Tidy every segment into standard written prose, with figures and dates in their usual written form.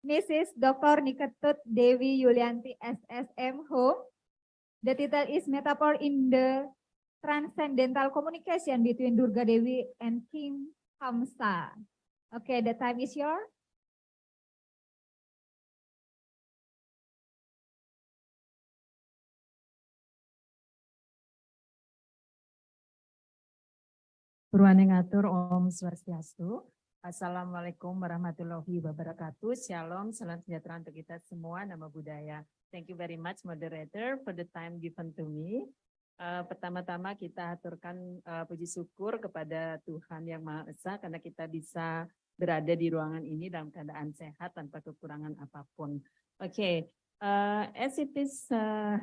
Mrs. Dr. Niketut Dewi Yulianti SSM Home. The title is Metaphor in the Transcendental Communication between Durga Devi and King Kamsa. Okay, the time is yours. Purwaningatur Om Swastiastu. Assalamualaikum warahmatullahi wabarakatuh. Shalom, salam sejahtera untuk kita semua, nama budaya. Thank you very much moderator for the time given to me. Pertama-tama kita aturkan puji syukur kepada Tuhan Yang Maha Esa karena kita bisa berada di ruangan ini dalam keadaan sehat tanpa kekurangan apapun. Okay. As it is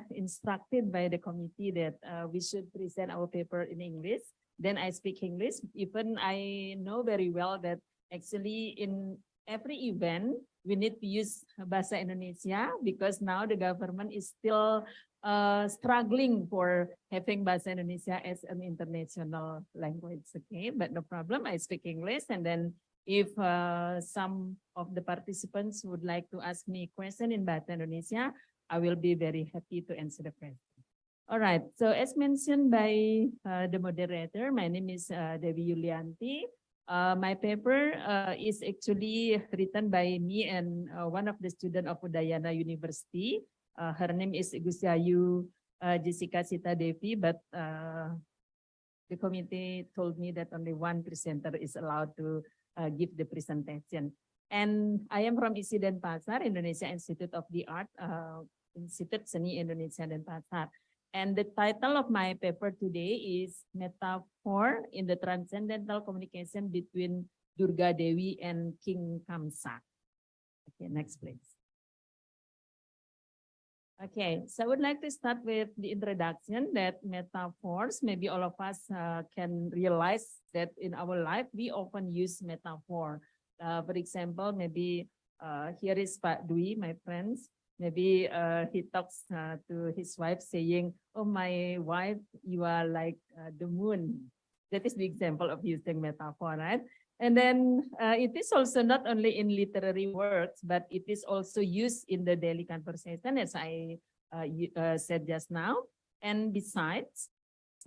instructed by the committee that we should present our paper in English, then I speak English. Even I know very well that actually in every event we need to use Bahasa Indonesia because now the government is still struggling for having Bahasa Indonesia as an international language. Okay, but no problem. I speak English, and then if some of the participants would like to ask me a question in Bahasa Indonesia, I will be very happy to answer the question. All right, so as mentioned by the moderator, my name is Dewi Yulianti. My paper is actually written by me and one of the students of Udayana University. Her name is Gusyayu Jessica Sita Devi, but the committee told me that only one presenter is allowed to give the presentation. And I am from ISI Denpasar, Indonesia Institute of the Art, Institut Seni Indonesia Denpasar. And the title of my paper today is Metaphor in the Transcendental Communication between Durga Dewi and King Kamsa. Okay, next please. Okay, so I would like to start with the introduction that metaphors, maybe all of us can realize that in our life, we often use metaphor. For example, maybe here is Pak Dwi, my friends. Maybe he talks to his wife saying, oh, my wife, you are like the moon. That is the example of using metaphor, right? And then it is also not only in literary works, but it is also used in the daily conversation, as I said just now. And besides,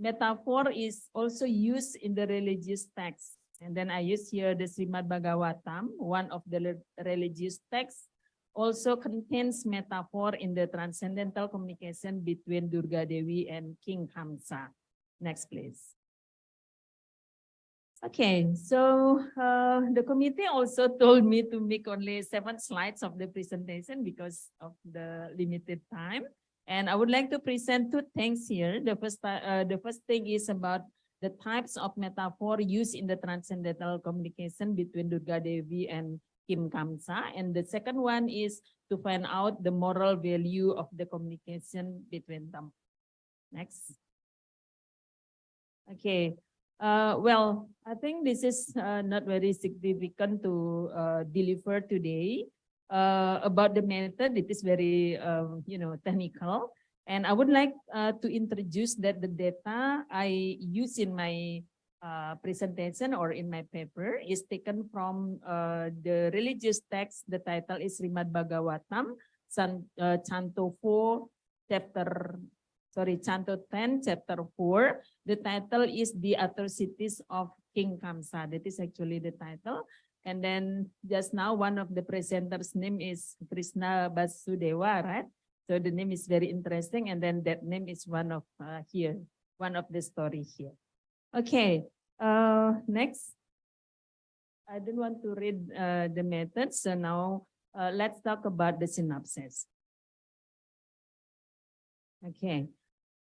metaphor is also used in the religious texts. And then I use here the Srimad Bhagavatam, one of the religious texts, also contains metaphor in the transcendental communication between Durga Devi and King Kamsa. Next, please. Okay, so the committee also told me to make only 7 slides of the presentation because of the limited time. And I would like to present 2 things here. The first thing is about the types of metaphor used in the transcendental communication between Durga Devi and King Kamsa, and the second one is to find out the moral value of the communication between them. Next. Okay. Well, I think this is not very significant to deliver today. About the method, it is very, technical. And I would like to introduce that the data I use in my presentation or in my paper is taken from the religious text. The title is Srimad Bhagavatam, Canto 10, chapter 4. The title is The Atrocities of King Kamsa. That is actually the title. And then just now, one of the presenters' name is Krishna Basudeva, right? So the name is very interesting. And then that name is one of the story here. Okay, next. I don't want to read the methods, so now let's talk about the synopsis. Okay,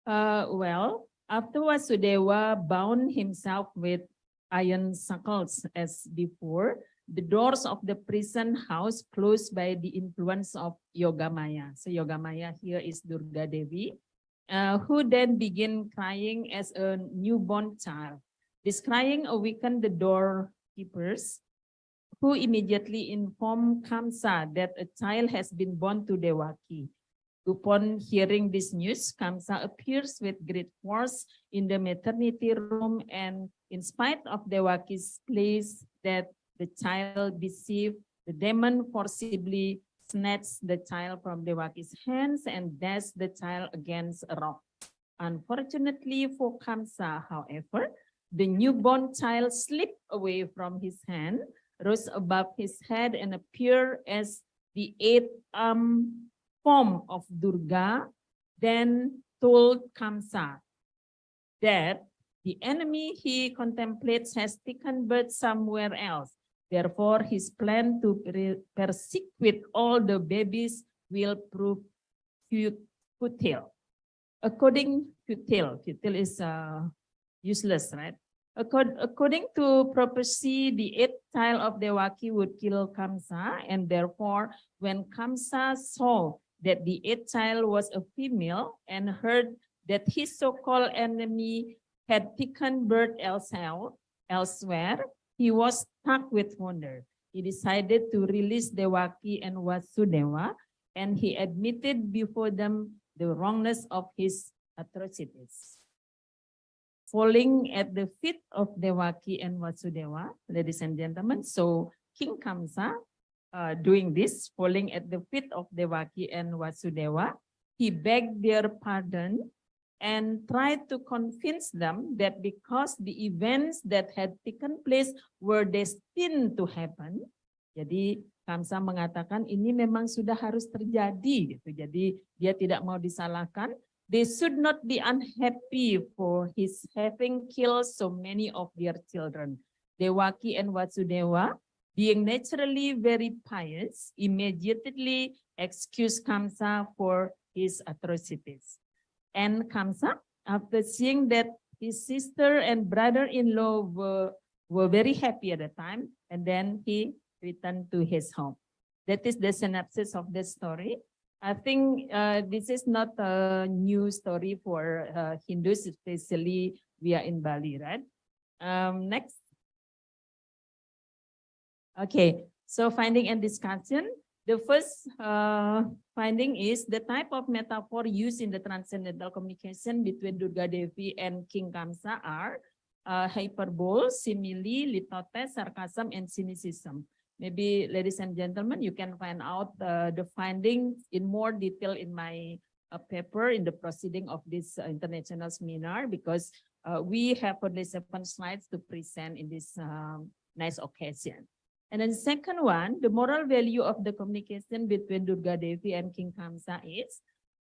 well, after Vasudeva bound himself with iron shackles as before, the doors of the prison house closed by the influence of Yogamaya. So Yogamaya here is Durga Devi. Who then began crying as a newborn child. This crying awakened the doorkeepers, who immediately informed Kamsa that a child has been born to Devaki. Upon hearing this news, Kamsa appears with great force in the maternity room, and in spite of Devaki's place that the child deceived The demon forcibly snatched the child from Dewaki's hands and dashed the child against a rock. Unfortunately for Kamsa, however, the newborn child slipped away from his hand, rose above his head, and appeared as the eight-armed form of Durga, then told Kamsa that the enemy he contemplates has taken birth somewhere else. Therefore, his plan to persecute all the babies will prove futile. Futile is useless, right? According to prophecy, the eighth child of Dewaki would kill Kamsa, and therefore, when Kamsa saw that the eighth child was a female and heard that his so-called enemy had taken birth elsewhere, he was struck with wonder. He decided to release Dewaki and Vasudeva, and he admitted before them the wrongness of his atrocities. Falling at the feet of Dewaki and Vasudeva, ladies and gentlemen, so King Kamsa, doing this, falling at the feet of Dewaki and Vasudeva, he begged their pardon and tried to convince them that because the events that had taken place were destined to happen. Jadi Kamsa mengatakan ini memang sudah harus terjadi gitu. Jadi dia tidak mau disalahkan. They should not be unhappy for his having killed so many of their children. Dewaki and Vasudeva, being naturally very pious, immediately excused Kamsa for his atrocities. And Kamsa, after seeing that his sister and brother-in-law were very happy at the time, and then he returned to his home. That is the synopsis of the story. I think this is not a new story for Hindus, especially we are in Bali, right? Next. Okay, so finding and discussion. The first finding is the type of metaphor used in the transcendental communication between Durga Devi and King Kamsa are hyperbole, simile, litote, sarcasm, and cynicism. Maybe, ladies and gentlemen, you can find out the findings in more detail in my paper in the proceeding of this international seminar, because we have only 7 slides to present in this nice occasion. And then second one, the moral value of the communication between Durga Devi and King Kamsa is,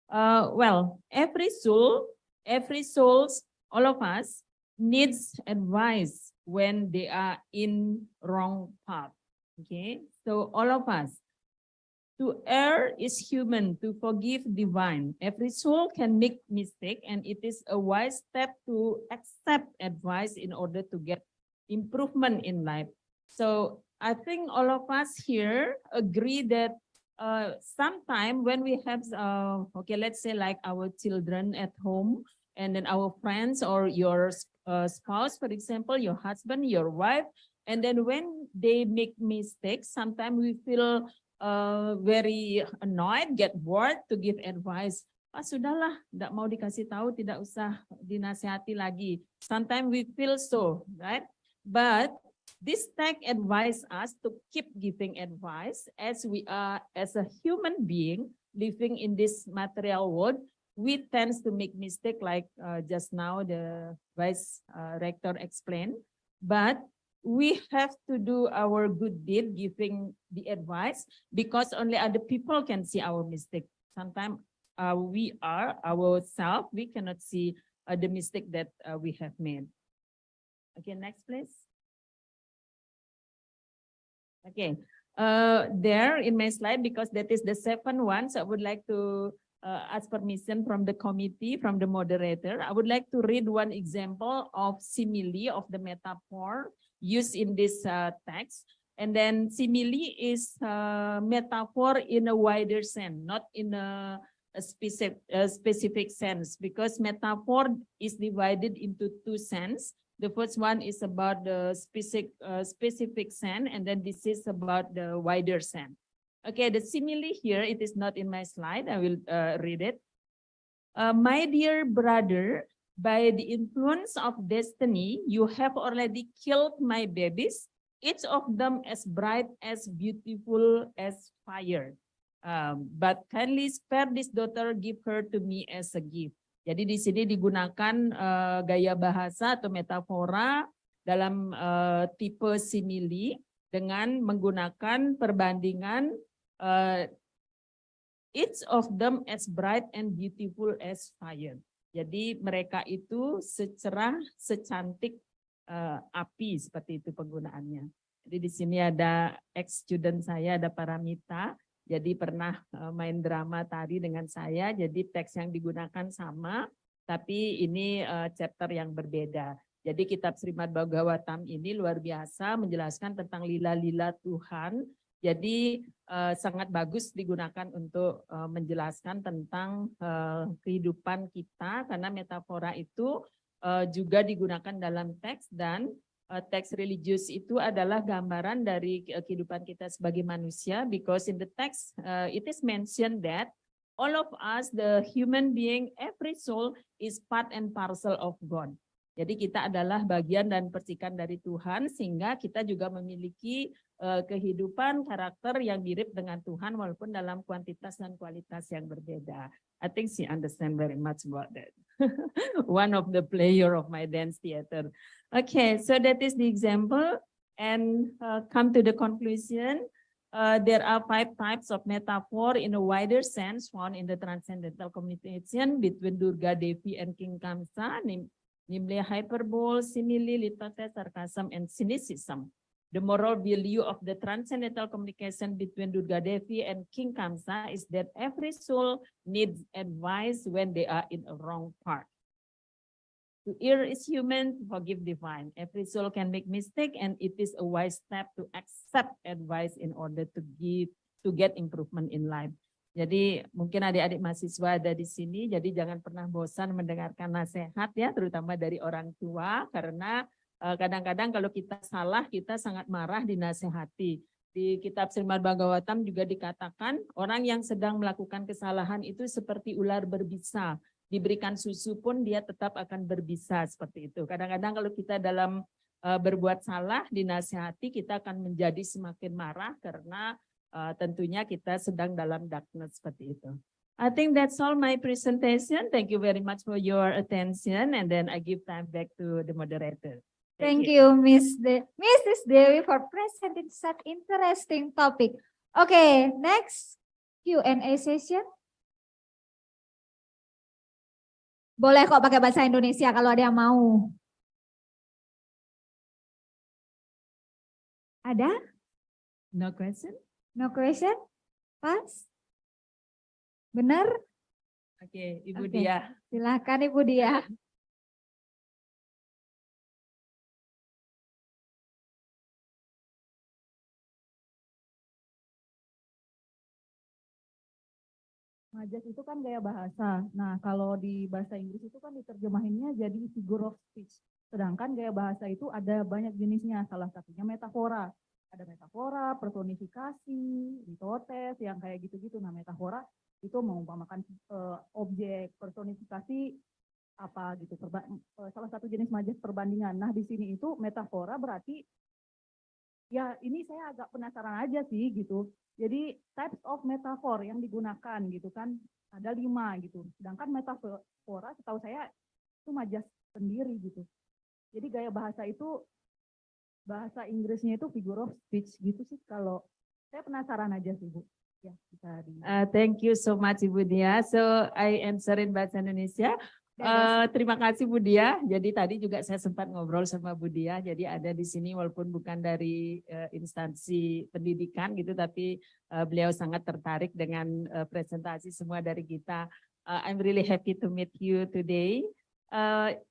well, every soul, all of us needs advice when they are in wrong path. Okay, so all of us, to err is human, to forgive divine. Every soul can make mistake, and it is a wise step to accept advice in order to get improvement in life. So I think all of us here agree that sometime when we have, okay, let's say like our children at home, and then our friends or your spouse, for example, your husband, your wife, and then when they make mistakes, sometimes we feel very annoyed, get bored to give advice. Sudahlah, tidak mau dikasih tahu, tidak usah dinasihati lagi. Sometimes we feel so, right? But this text advises us to keep giving advice as we are, as a human being living in this material world. We tend to make mistake, like just now the Vice Rector explained. But we have to do our good deed, giving the advice, because only other people can see our mistake. Sometimes we are ourselves, we cannot see the mistake that we have made. Okay, next please. Okay, there in my slide, because that is the 7th one, so I would like to ask permission from the committee, from the moderator. I would like to read one example of simile, of the metaphor used in this text. And then simile is metaphor in a wider sense, not in a specific sense, because metaphor is divided into 2 senses. The first one is about the specific sense, and then this is about the wider sense. Okay, the simile here, it is not in my slide. I will read it. My dear brother, by the influence of destiny, you have already killed my babies, each of them as bright, as beautiful as fire. But kindly spare this daughter, give her to me as a gift. Jadi di sini digunakan gaya bahasa atau metafora dalam tipe simili dengan menggunakan perbandingan each of them as bright and beautiful as fire. Jadi mereka itu secerah, secantik api, seperti itu penggunaannya. Jadi di sini ada ex-student saya, ada Paramita. Jadi pernah main drama tari dengan saya. Jadi teks yang digunakan sama, tapi ini chapter yang berbeda. Jadi kitab Srimad Bhagavatam ini luar biasa menjelaskan tentang lila-lila Tuhan. Jadi sangat bagus digunakan untuk menjelaskan tentang kehidupan kita, karena metafora itu juga digunakan dalam teks, dan teks religius itu adalah gambaran dari kehidupan kita sebagai manusia, because in the text it is mentioned that all of us, the human being, every soul is part and parcel of God. Jadi kita adalah bagian dan percikan dari Tuhan, sehingga kita juga memiliki kehidupan karakter yang mirip dengan Tuhan walaupun dalam kuantitas dan kualitas yang berbeda. I think she understand very much about that. One of the player of my dance theater. Okay, so that is the example, and come to the conclusion. There are 5 types of metaphor in a wider sense found in the transcendental communication between Durga Devi and King Kamsa, namely hyperbole, simile, litotes, sarcasm, and cynicism. The moral value of the transcendental communication between Durga Devi and King Kamsa is that every soul needs advice when they are in a wrong path. To err is human, to forgive divine. Every soul can make mistake, and it is a wise step to accept advice in order to get improvement in life. Jadi mungkin adik-adik mahasiswa ada di sini, jadi jangan pernah bosan mendengarkan nasihat ya, terutama dari orang tua, karena kadang-kadang kalau kita salah, kita sangat marah dinasehati. Di kitab Srimad Bhagavatam juga dikatakan, orang yang sedang melakukan kesalahan itu seperti ular berbisa. Diberikan susu pun dia tetap akan berbisa, seperti itu. Kadang-kadang kalau kita dalam berbuat salah, dinasehati, kita akan menjadi semakin marah karena tentunya kita sedang dalam darkness, seperti itu. I think that's all my presentation. Thank you very much for your attention, and then I give time back to the moderator. Thank you, Mrs. Dewi, for presenting such interesting topic. Okay, next Q&A session. Boleh kok pakai bahasa Indonesia kalau ada yang mau. Ada? No question? No question? Pas? Benar? Oke, Ibu Oke. Dia. Silakan Ibu Dia. Majas itu kan gaya bahasa. Nah, kalau di bahasa Inggris itu kan diterjemahinnya jadi figure of speech. Sedangkan gaya bahasa itu ada banyak jenisnya. Salah satunya metafora. Ada metafora, personifikasi, litotes, yang kayak gitu-gitu. Nah, metafora itu mengumpamakan objek, personifikasi apa gitu. Salah satu jenis majas perbandingan. Nah, di sini itu metafora berarti, ya ini saya agak penasaran aja sih gitu. Jadi types of metaphor yang digunakan gitu kan ada 5 gitu. Sedangkan metafora setahu saya itu majas sendiri gitu. Jadi gaya bahasa itu bahasa Inggrisnya itu figure of speech gitu sih, kalau saya penasaran aja sih Bu. Ya, bisa di Thank you so much Ibu Dia. So I answer in bahasa Indonesia. Terima kasih Bu Dia. Jadi tadi juga saya sempat ngobrol sama Bu Dia. Jadi ada di sini walaupun bukan dari instansi pendidikan gitu, tapi beliau sangat tertarik dengan presentasi semua dari kita. I'm really happy to meet you today.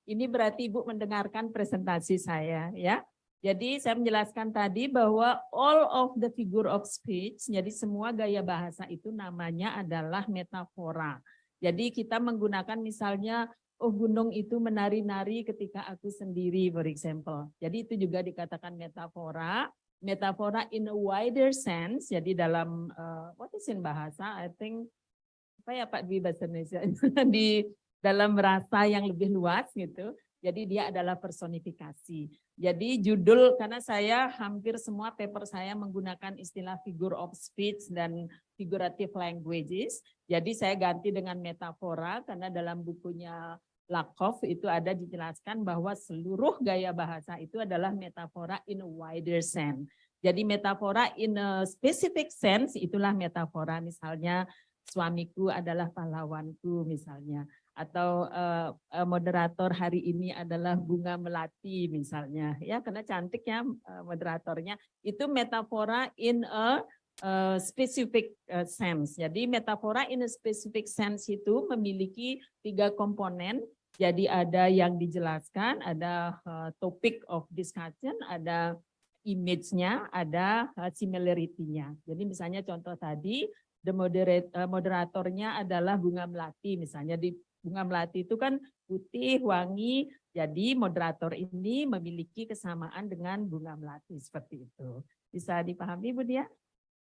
Ini berarti Ibu mendengarkan presentasi saya ya. Jadi saya menjelaskan tadi bahwa all of the figure of speech, jadi semua gaya bahasa itu namanya adalah metafora. Jadi kita menggunakan misalnya, oh gunung itu menari-nari ketika aku sendiri, for example. Jadi itu juga dikatakan metafora. Metafora in a wider sense, jadi dalam, what is in bahasa, I think, apa ya Pak Dwi bahasa Indonesia, di dalam rasa yang lebih luas gitu. Jadi dia adalah personifikasi. Jadi judul, karena saya hampir semua paper saya menggunakan istilah figure of speech dan figurative languages. Jadi saya ganti dengan metafora karena dalam bukunya Lakoff itu ada dijelaskan bahwa seluruh gaya bahasa itu adalah metafora in a wider sense. Jadi metafora in a specific sense itulah metafora, misalnya suamiku adalah pahlawanku misalnya, atau moderator hari ini adalah bunga melati misalnya, ya karena cantik ya moderatornya, itu metafora in a specific sense. Jadi metafora in a specific sense itu memiliki 3 komponen. Jadi ada yang dijelaskan, ada topic of discussion, ada image-nya, ada similarity-nya. Jadi misalnya contoh tadi, moderatornya adalah bunga melati, misalnya di bunga melati itu kan putih, wangi, jadi moderator ini memiliki kesamaan dengan bunga melati, seperti itu. Bisa dipahami Bu Diah?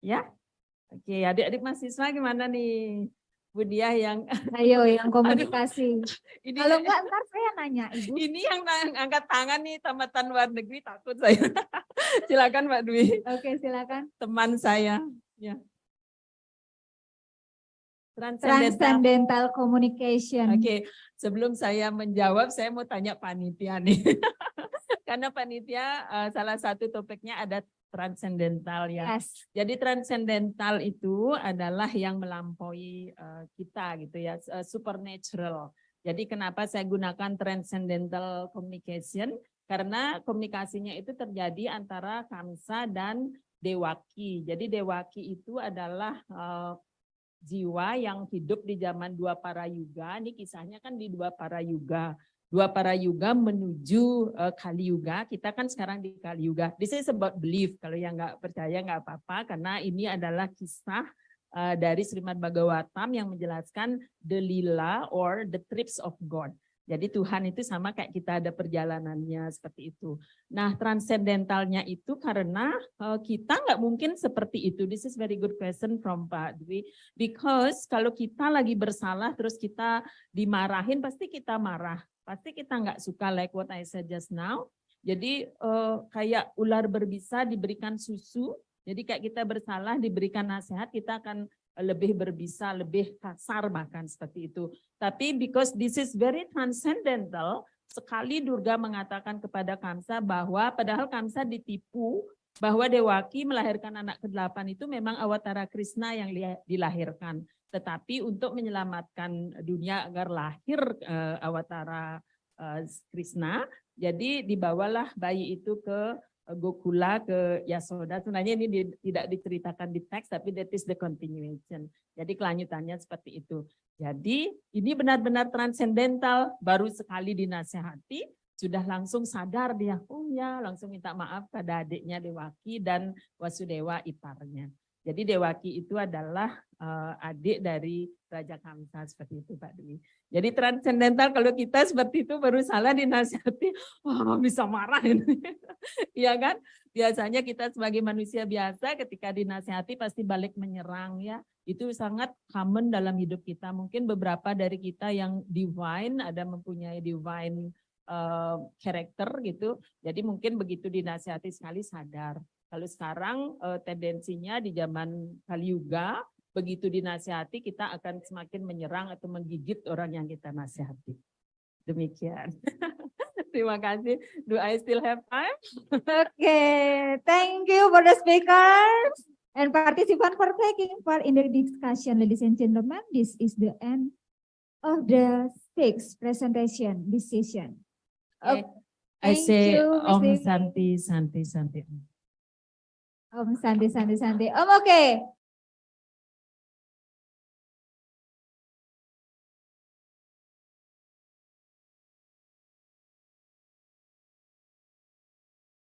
Ya? Oke, adik-adik mahasiswa gimana nih? Bu Diah yang Ayo yang komunikasi. ini, Kalau enggak ntar saya nanya Ibu. ini yang angkat tangan nih tamatan luar negeri, takut saya. Silakan Mbak Dwi. Oke, silakan. Teman saya. Ya. Transcendental communication. Oke, sebelum saya menjawab, saya mau tanya panitia nih. Karena panitia salah satu topiknya ada transcendental ya. Yes. Jadi transcendental itu adalah yang melampaui kita gitu ya, supernatural. Jadi kenapa saya gunakan transcendental communication? Karena komunikasinya itu terjadi antara Kamsa dan Dewaki. Jadi Dewaki itu adalah jiwa yang hidup di zaman 2 para yuga. Ini kisahnya kan di 2 para yuga. 2 para yuga menuju Kali Yuga. Kita kan sekarang di Kali Yuga. This is about belief. Kalau yang nggak percaya nggak apa-apa, karena ini adalah kisah dari Srimad Bhagavatam yang menjelaskan the lila or the trips of God. Jadi Tuhan itu sama kayak kita, ada perjalanannya seperti itu. Nah, transcendentalnya itu karena kita nggak mungkin seperti itu. This is very good question from Pak Dwi. Because kalau kita lagi bersalah terus kita dimarahin, pasti kita marah. Pasti kita nggak suka, like what I said just now. Jadi kayak ular berbisa diberikan susu. Jadi kayak kita bersalah diberikan nasihat, kita akan lebih berbisa, lebih kasar bahkan seperti itu. Tapi because this is very transcendental, sekali Durga mengatakan kepada Kamsa bahwa padahal Kamsa ditipu bahwa Dewaki melahirkan anak ke-8 itu memang awatara Krishna yang dilahirkan. Tetapi untuk menyelamatkan dunia agar lahir awatara Krishna, jadi dibawalah bayi itu ke Gokula, ke Yasoda. Sebenarnya ini tidak diceritakan di teks, tapi that is the continuation. Jadi kelanjutannya seperti itu. Jadi ini benar-benar transcendental, baru sekali dinasehati, sudah langsung sadar dia, oh ya, langsung minta maaf pada adiknya Dewaki dan Wasudewa iparnya. Jadi Dewaki itu adalah adik dari Raja Kamsa, seperti itu Pak Dwi. Jadi transcendental, kalau kita seperti itu baru salah dinasihati, wah bisa marah ini. Iya kan? Biasanya kita sebagai manusia biasa ketika dinasihati pasti balik menyerang ya. Itu sangat common dalam hidup kita. Mungkin beberapa dari kita yang divine, ada mempunyai divine karakter gitu. Jadi mungkin begitu dinasihati sekali sadar. Kalau sekarang tendensinya di zaman Kali Yuga, begitu dinasihati kita akan semakin menyerang atau menggigit orang yang kita nasihati. Demikian. Terima kasih. Do I still have time? Okay, thank you for the speakers and participants for taking part in the discussion, ladies and gentlemen. This is the end of the 6th presentation, this session. Okay. I Thank say you, Miss Om Devi. Santi, Santi, Santi. Om Santi, Santi, Santi. Om, okay.